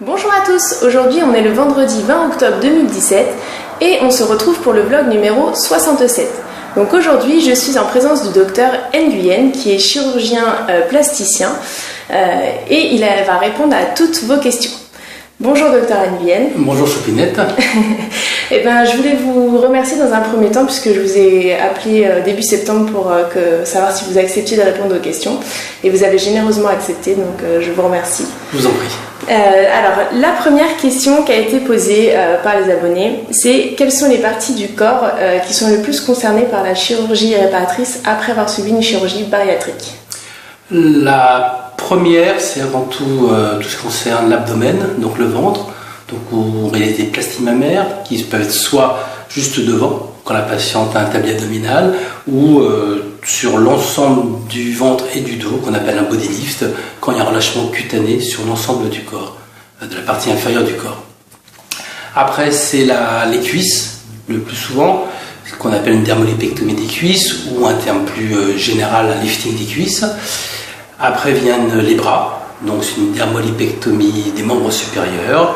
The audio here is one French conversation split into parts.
Bonjour à tous, aujourd'hui on est le vendredi 20 octobre 2017 et on se retrouve pour le vlog numéro 67. Donc aujourd'hui je suis en présence du docteur Nguyen qui est chirurgien plasticien et il va répondre à toutes vos questions. Bonjour docteur Nguyen. Bonjour Choupinette. Eh ben, je voulais vous remercier dans un premier temps puisque je vous ai appelé début septembre pour savoir si vous acceptiez de répondre aux questions et vous avez généreusement accepté, donc je vous remercie. Je vous en prie. Alors, la première question qui a été posée par les abonnés, c'est quelles sont les parties du corps qui sont le plus concernées par la chirurgie réparatrice après avoir subi une chirurgie bariatrique? La première, c'est avant tout tout ce qui concerne l'abdomen, donc le ventre. Donc on réalise des plasties mammaires qui peuvent être soit juste devant, quand la patiente a un tablier abdominal, ou sur l'ensemble du ventre et du dos, qu'on appelle un body lift, quand il y a un relâchement cutané sur l'ensemble du corps, de la partie inférieure du corps. Après, c'est les cuisses, le plus souvent, ce qu'on appelle une dermolipectomie des cuisses, ou un terme plus général, un lifting des cuisses. Après viennent les bras, donc c'est une dermolipectomie des membres supérieurs,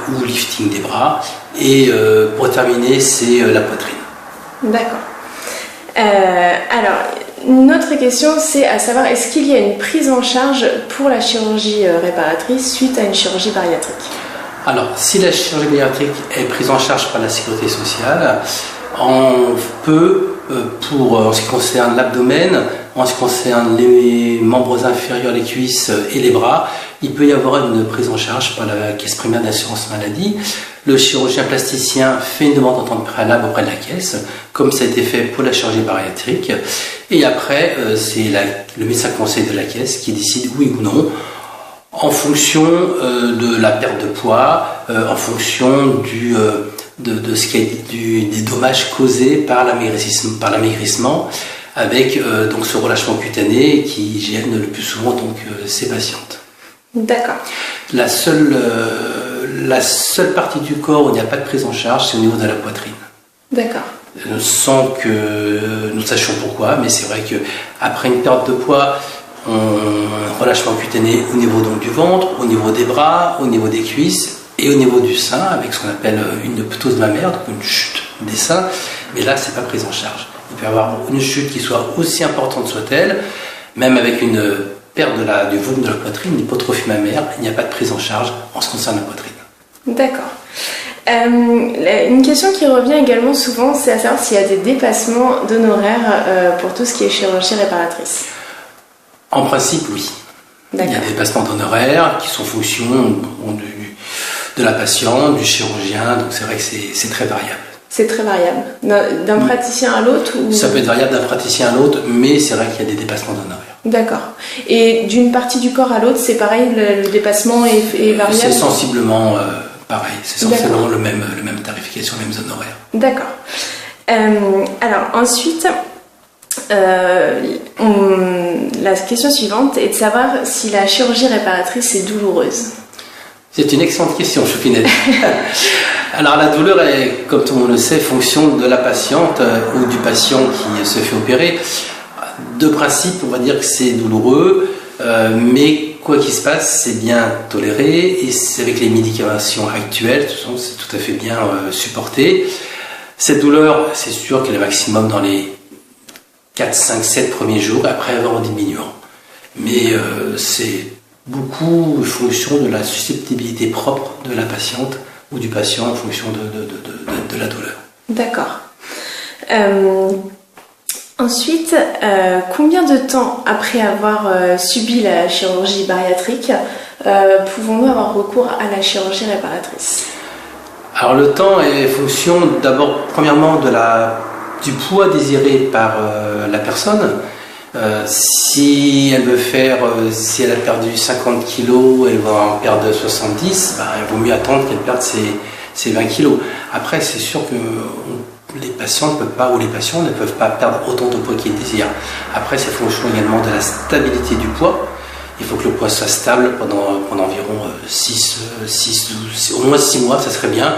ou lifting des bras. Et pour terminer, c'est la poitrine. D'accord. Alors, une autre question, c'est à savoir, est-ce qu'il y a une prise en charge pour la chirurgie réparatrice suite à une chirurgie bariatrique? Alors, si la chirurgie bariatrique est prise en charge par la sécurité sociale, on peut, en ce qui concerne l'abdomen, en ce qui concerne les membres inférieurs, les cuisses et les bras, il peut y avoir une prise en charge par la caisse primaire d'assurance maladie. Le chirurgien plasticien fait une demande d'entente préalable auprès de la caisse, comme ça a été fait pour la chirurgie bariatrique. Et après, c'est le médecin conseil de la caisse qui décide oui ou non, en fonction de la perte de poids, en fonction des dommages causés par l'amaigrissement, avec donc ce relâchement cutané qui gêne le plus souvent donc ces patientes. D'accord. La seule partie du corps où il n'y a pas de prise en charge, c'est au niveau de la poitrine. D'accord. Sans que nous sachions pourquoi, mais c'est vrai qu'après une perte de poids, un relâchement cutané au niveau donc du ventre, au niveau des bras, au niveau des cuisses et au niveau du sein, avec ce qu'on appelle une ptose mammaire, donc une chute des seins, mais là, c'est pas prise en charge. Il peut y avoir une chute qui soit aussi importante soit-elle, même avec une perte du volume de la poitrine, une hypotrophie mammaire, il n'y a pas de prise en charge en ce qui concerne la poitrine. D'accord. Une question qui revient également souvent, c'est à savoir s'il y a des dépassements d'honoraires pour tout ce qui est chirurgie réparatrice. En principe, oui. Il y a des dépassements d'honoraires qui sont en fonction de la patiente, du chirurgien, donc c'est vrai que c'est très variable. C'est très variable. D'un praticien à l'autre ou... Ça peut être variable d'un praticien à l'autre, mais c'est vrai qu'il y a des dépassements d'honoraires. D'accord. Et d'une partie du corps à l'autre, c'est pareil, le dépassement est variable? C'est sensiblement pareil, c'est sensiblement le même tarification, les mêmes honoraires. D'accord. Alors ensuite, la question suivante est de savoir si la chirurgie réparatrice est douloureuse. C'est une excellente question, Choupinette. Alors la douleur est, comme tout le monde le sait, fonction de la patiente ou du patient qui se fait opérer. De principe, on va dire que c'est douloureux, mais quoi qu'il se passe, c'est bien toléré et avec les médications actuelles, c'est tout à fait bien supporté. Cette douleur, c'est sûr qu'elle est maximum dans les 4, 5, 7 premiers jours, après avoir en diminuant. Mais c'est beaucoup en fonction de la susceptibilité propre de la patiente ou du patient en fonction de la douleur. D'accord. Ensuite, combien de temps après avoir subi la chirurgie bariatrique pouvons-nous avoir recours à la chirurgie réparatrice? Alors le temps est fonction d'abord premièrement du poids désiré par la personne. Si elle si elle a perdu 50 kg, elle va en perdre 70, il vaut mieux attendre qu'elle perde ses 20 kg. Après, c'est sûr que les patients ne peuvent pas, ou les patients ne peuvent pas perdre autant de poids qu'ils désirent. Après, c'est fonction également de la stabilité du poids. Il faut que le poids soit stable pendant environ au moins 6 mois, ça serait bien,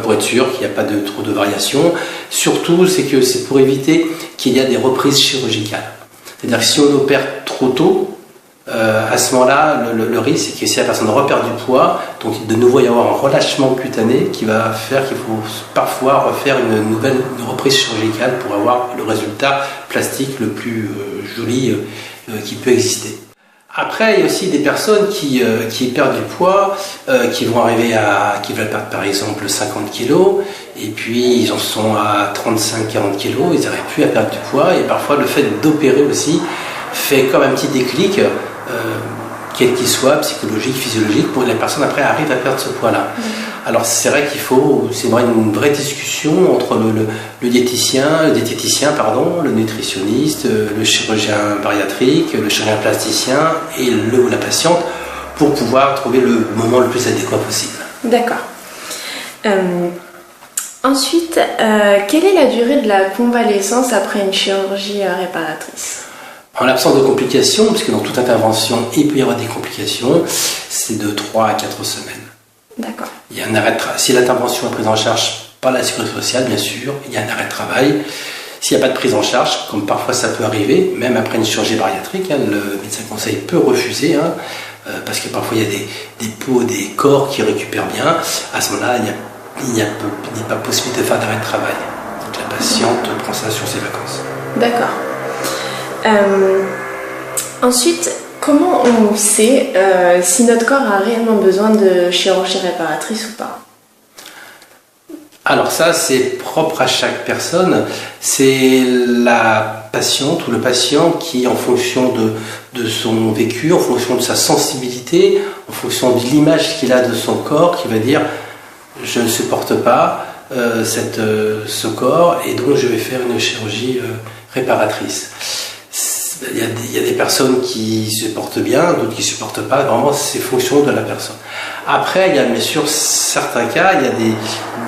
pour être sûr qu'il n'y a pas trop de variations. Surtout, c'est pour éviter qu'il y ait des reprises chirurgicales. C'est-à-dire que si on opère trop tôt, à ce moment-là, le risque, c'est que si la personne repère du poids, donc de nouveau il va y avoir un relâchement cutané qui va faire qu'il faut parfois refaire une reprise chirurgicale pour avoir le résultat plastique le plus joli qui peut exister. Après, il y a aussi des personnes qui perdent du poids, qui vont arriver qui veulent perdre par exemple 50 kg, et puis ils en sont à 35-40 kg, ils n'arrivent plus à perdre du poids, et parfois le fait d'opérer aussi fait comme un petit déclic, quel qu'il soit, psychologique, physiologique, pour que la personne après arrive à perdre ce poids-là. Alors c'est vrai c'est une vraie discussion entre le diététicien, le nutritionniste, le chirurgien bariatrique, le chirurgien plasticien et la patiente pour pouvoir trouver le moment le plus adéquat possible. D'accord. Ensuite, quelle est la durée de la convalescence après une chirurgie réparatrice ? En l'absence de complications, puisque dans toute intervention il peut y avoir des complications, c'est de 3 à 4 semaines. D'accord. Il y a un arrêt si l'intervention est prise en charge par la sécurité sociale, bien sûr, il y a un arrêt de travail. S'il n'y a pas de prise en charge, comme parfois ça peut arriver, même après une chirurgie bariatrique, le médecin conseil peut refuser, parce que parfois il y a des peaux, des corps qui récupèrent bien. À ce moment-là, il n'y a pas possibilité de faire d'arrêt de travail. Donc la patiente prend ça sur ses vacances. D'accord. Ensuite, comment on sait si notre corps a réellement besoin de chirurgie réparatrice ou pas ? Alors ça, c'est propre à chaque personne. C'est la patiente ou le patient qui, en fonction de son vécu, en fonction de sa sensibilité, en fonction de l'image qu'il a de son corps, qui va dire « je ne supporte pas ce corps et donc je vais faire une chirurgie réparatrice ». Il y a des personnes qui se portent bien, d'autres qui ne supportent pas. Vraiment, c'est fonction de la personne. Après, il y a bien sûr certains cas,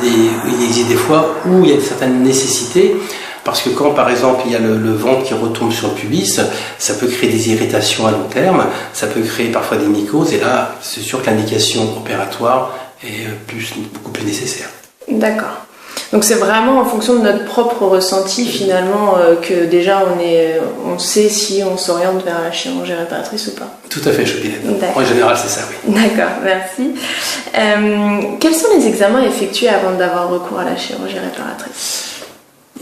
il existe des fois où il y a certaines nécessités. Parce que quand, par exemple, il y a le ventre qui retombe sur le pubis, ça peut créer des irritations à long terme, ça peut créer parfois des mycoses. Et là, c'est sûr que l'indication opératoire est beaucoup plus nécessaire. D'accord. Donc c'est vraiment en fonction de notre propre ressenti finalement que déjà on sait si on s'oriente vers la chirurgie réparatrice ou pas. Tout à fait, Chopinette. En général, c'est ça, oui. D'accord, merci. Quels sont les examens effectués avant d'avoir recours à la chirurgie réparatrice ?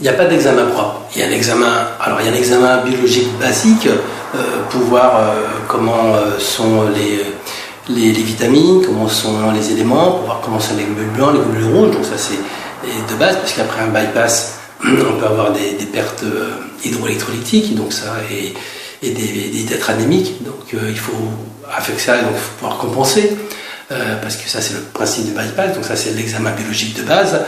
Il n'y a pas d'examen propre. Il y a un examen biologique basique pour voir comment sont les vitamines, comment sont les éléments, pour voir comment sont les globules blancs, les globules rouges. Donc ça c'est de base, parce qu'après un bypass, on peut avoir des pertes hydroélectrolytiques, donc ça, et d'être anémique. Donc il faut, avec ça, donc, il faut pouvoir compenser, parce que ça c'est le principe du bypass, donc ça c'est l'examen biologique de base.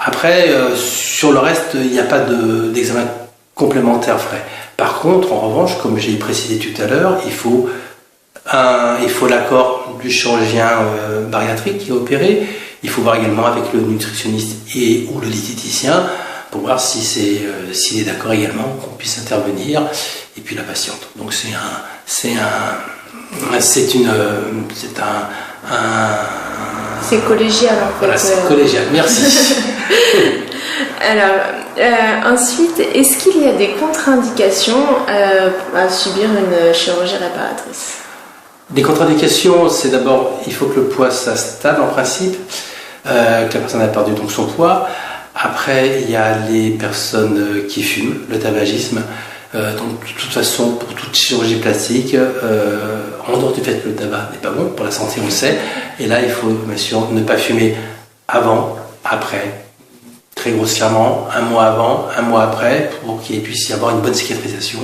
Après, sur le reste, il n'y a pas d'examen complémentaire frais. Par contre, en revanche, comme j'ai précisé tout à l'heure, il faut l'accord du chirurgien bariatrique qui est opéré. Il faut voir également avec le nutritionniste ou le diététicien pour voir s'il est d'accord également qu'on puisse intervenir, et puis la patiente. Donc c'est collégial en fait. Voilà, c'est collégial, merci. Alors, ensuite, est-ce qu'il y a des contre-indications à subir une chirurgie réparatrice ? Des contre-indications, c'est d'abord, il faut que le poids soit stable en principe, que la personne a perdu donc son poids. Après, il y a les personnes qui fument, le tabagisme. Donc, de toute façon, pour toute chirurgie plastique, en dehors du fait que le tabac n'est pas bon pour la santé, on le sait. Et là, il faut bien sûr ne pas fumer avant, après, très grossièrement, un mois avant, un mois après, pour qu'il puisse y avoir une bonne cicatrisation,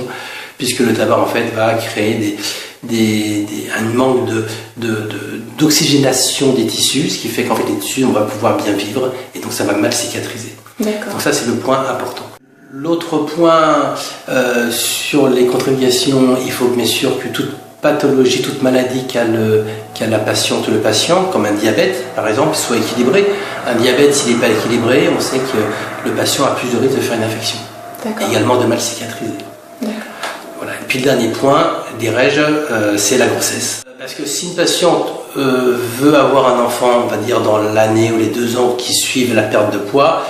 puisque le tabac en fait va créer un manque d'oxygénation des tissus, ce qui fait qu'en fait les tissus on va pouvoir bien vivre et donc ça va mal cicatriser. D'accord. Donc ça c'est le point important. L'autre point sur les contre-indications, il faut bien sûr que toute pathologie, toute maladie qu'a la patiente ou le patient, comme un diabète par exemple, soit équilibré. Un diabète, s'il n'est pas équilibré, on sait que le patient a plus de risque de faire une infection. D'accord. Également de mal cicatriser. D'accord. Voilà. Et puis le dernier point, dirais-je, c'est la grossesse. Parce que si une patiente veut avoir un enfant, on va dire dans l'année ou les 2 ans qui suivent la perte de poids,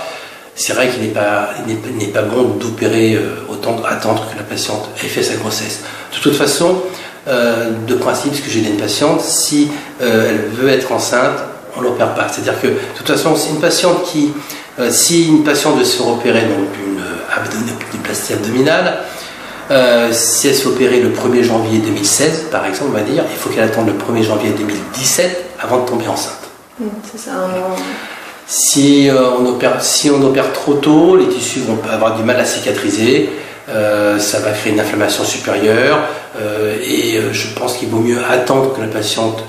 c'est vrai qu'il n'est pas bon d'opérer autant attendre que la patiente ait fait sa grossesse. De toute façon, de principe, parce que j'ai une patiente, si elle veut être enceinte, on ne l'opère pas. C'est-à-dire que, de toute façon, c'est une patiente qui, si une patiente veut se faire opérer donc d'une plastie abdominale, si elle s'est opérée le 1er janvier 2016, par exemple, on va dire, il faut qu'elle attende le 1er janvier 2017 avant de tomber enceinte. C'est ça. Si on opère trop tôt, les tissus vont avoir du mal à cicatriser, ça va créer une inflammation supérieure, et je pense qu'il vaut mieux attendre que la patiente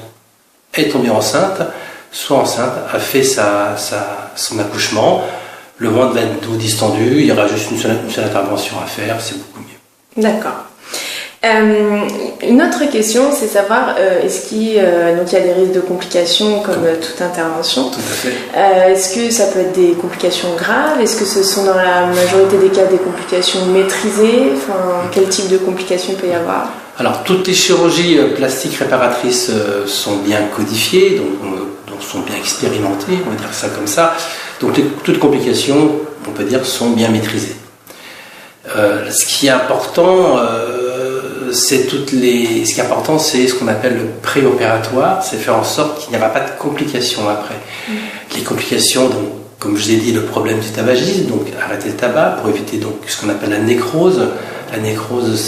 est tombée enceinte, soit enceinte, a fait son accouchement, le ventre va être doux, distendu, il y aura juste une seule intervention à faire, c'est beaucoup mieux. D'accord. Une autre question, c'est savoir est-ce qu'il y a des risques de complications comme toute intervention. Tout à fait. Est-ce que ça peut être des complications graves? Est-ce que ce sont dans la majorité des cas des complications maîtrisées? Quel type de complications il peut y avoir? Alors, toutes les chirurgies plastiques réparatrices sont bien codifiées, donc sont bien expérimentées, on va dire ça comme ça. Donc, toutes complications, on peut dire, sont bien maîtrisées. Ce qui est important, c'est ce qu'on appelle le préopératoire, c'est faire en sorte qu'il n'y aura pas de complications après. Les complications, donc, comme je vous ai dit, le problème du tabagisme, donc arrêter le tabac pour éviter donc ce qu'on appelle la nécrose. La nécrose,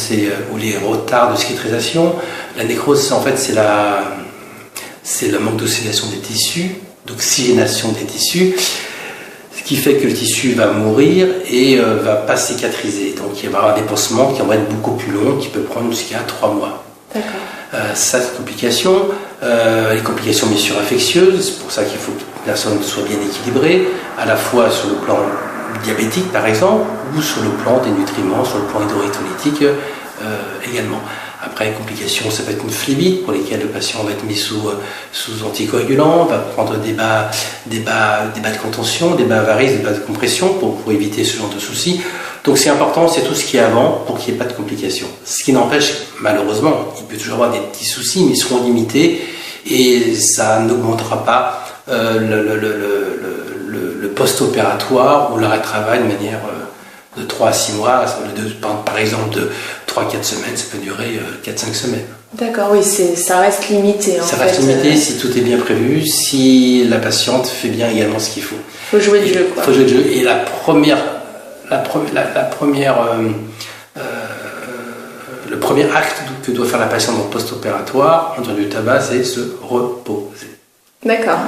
ou les retards de cicatrisation. La nécrose, en fait, c'est le manque d'oxygénation des tissus, ce qui fait que le tissu va mourir et va pas cicatriser. Donc il va y avoir des pansements qui vont être beaucoup plus longs, qui peuvent prendre jusqu'à 3 mois. D'accord. Ça, c'est une complication. Les complications bien sûr infectieuses, c'est pour ça qu'il faut que la personne soit bien équilibrée, à la fois sur le plan diabétique par exemple, ou sur le plan des nutriments, sur le plan hydroélectrolytique également. Après, complications, ça peut être une phlébite pour lesquelles le patient va être mis sous anticoagulant, va prendre des bas de contention, des bas varices, des bas de compression pour éviter ce genre de soucis. Donc c'est important, c'est tout ce qui est avant pour qu'il n'y ait pas de complications. Ce qui n'empêche, malheureusement, il peut toujours avoir des petits soucis, mais ils seront limités et ça n'augmentera pas le post-opératoire ou l'arrêt de travail de manière de 3 à 6 mois, par exemple de 3-4 semaines, ça peut durer 4-5 semaines. D'accord, oui, ça reste limité. Ça reste limité si tout est bien prévu, si la patiente fait bien également ce qu'il faut. Il faut jouer le jeu, quoi. Il faut jouer le jeu. Et le premier acte que doit faire la patiente dans le post-opératoire, en dehors du tabac, c'est se reposer. D'accord.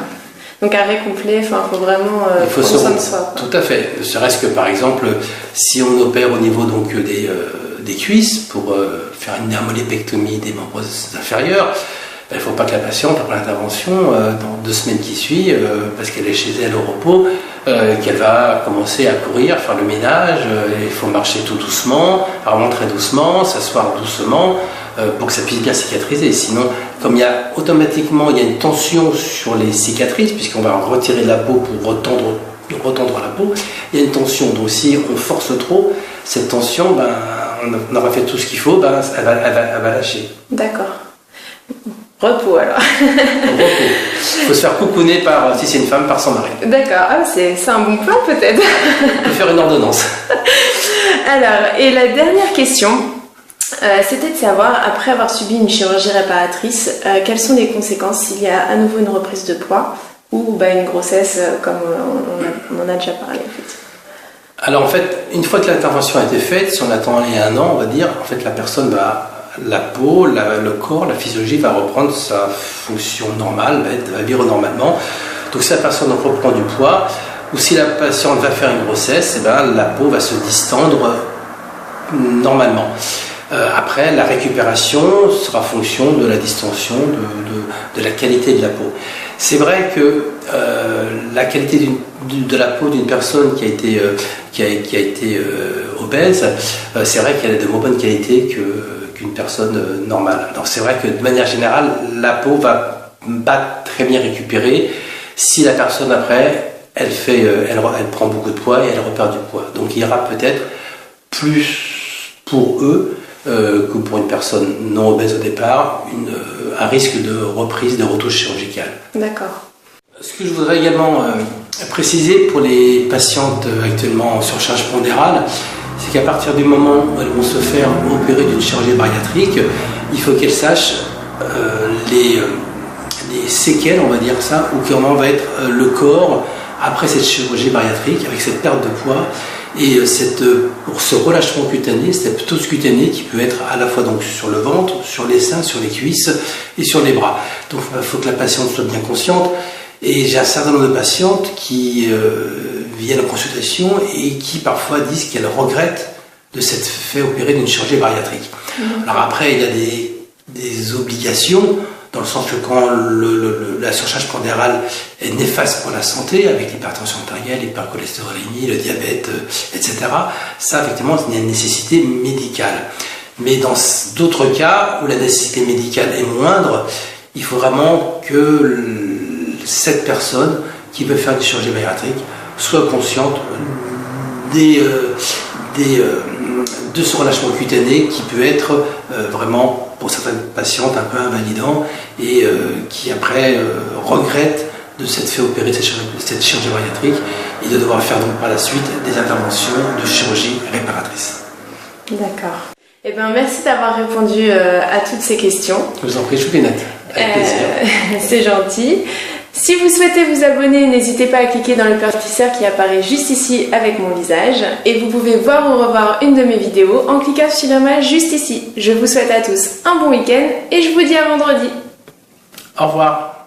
Donc arrêt complet, il faut vraiment prendre soin de soi. Tout à fait. Ne serait-ce que par exemple, si on opère au niveau donc des cuisses pour faire une dermolépectomie des membres inférieurs, il ne faut pas que la patiente, après l'intervention, dans 2 semaines qui suivent, parce qu'elle est chez elle au repos, qu'elle va commencer à courir, faire le ménage, il faut marcher tout doucement, vraiment très doucement, s'asseoir doucement, pour que ça puisse bien cicatriser. Sinon, comme il y a une tension sur les cicatrices, puisqu'on va retirer de la peau pour retendre la peau, il y a une tension. Donc si on force trop, cette tension, on aura fait tout ce qu'il faut, elle va lâcher. D'accord. Repos alors. Repos. Il faut se faire coucouner si c'est une femme, par son mari. D'accord, c'est un bon plan peut-être. On peut faire une ordonnance. Alors, et la dernière question, c'était de savoir, après avoir subi une chirurgie réparatrice, quelles sont les conséquences s'il y a à nouveau une reprise de poids ou une grossesse, comme on en a déjà parlé. Alors en fait, une fois que l'intervention a été faite, si on attend 1 an, on va dire, en fait la personne la peau, le corps, la physiologie va reprendre sa fonction normale, va vivre normalement. Donc si la personne reprend du poids, ou si la patiente va faire une grossesse, la peau va se distendre normalement. Après, la récupération sera fonction de la distension, de la qualité de la peau. C'est vrai que la qualité de la peau d'une personne qui a été obèse, c'est vrai qu'elle est de moins bonne qualité qu'une personne normale. Donc c'est vrai que de manière générale, la peau va pas très bien récupérer si la personne après, elle prend beaucoup de poids et elle repère du poids. Donc il y aura peut-être plus pour eux que pour une personne non obèse au départ, un risque de reprise, de retouche chirurgicale. D'accord. Ce que je voudrais également préciser pour les patientes actuellement en surcharge pondérale, c'est qu'à partir du moment où elles vont se faire opérer d'une chirurgie bariatrique, il faut qu'elle sache les séquelles, on va dire ça, ou comment va être le corps après cette chirurgie bariatrique, avec cette perte de poids et pour ce relâchement cutané, cette ptose cutanée qui peut être à la fois donc sur le ventre, sur les seins, sur les cuisses et sur les bras. Donc il faut que la patiente soit bien consciente. Et j'ai un certain nombre de patientes qui viennent en consultation et qui parfois disent qu'elles regrettent de s'être fait opérer d'une chirurgie bariatrique. Alors après, il y a des obligations, dans le sens que quand la surcharge pondérale est néfaste pour la santé, avec l'hypertension artérielle, l'hypercholestérolémie, le diabète, etc., ça, effectivement, c'est une nécessité médicale. Mais dans d'autres cas où la nécessité médicale est moindre, il faut vraiment que cette personne qui veut faire une chirurgie bariatrique soit consciente de ce relâchement cutané qui peut être vraiment, pour certaines patientes, un peu invalidant et qui après regrettent de s'être fait opérer de cette chirurgie bariatrique et de devoir faire donc par la suite des interventions de chirurgie réparatrice. D'accord. Eh bien, merci d'avoir répondu à toutes ces questions. Je vous en prie, Choupinette. Avec plaisir. C'est gentil. Si vous souhaitez vous abonner, n'hésitez pas à cliquer dans le petit cercle qui apparaît juste ici avec mon visage. Et vous pouvez voir ou revoir une de mes vidéos en cliquant sur l'image juste ici. Je vous souhaite à tous un bon week-end et je vous dis à vendredi. Au revoir.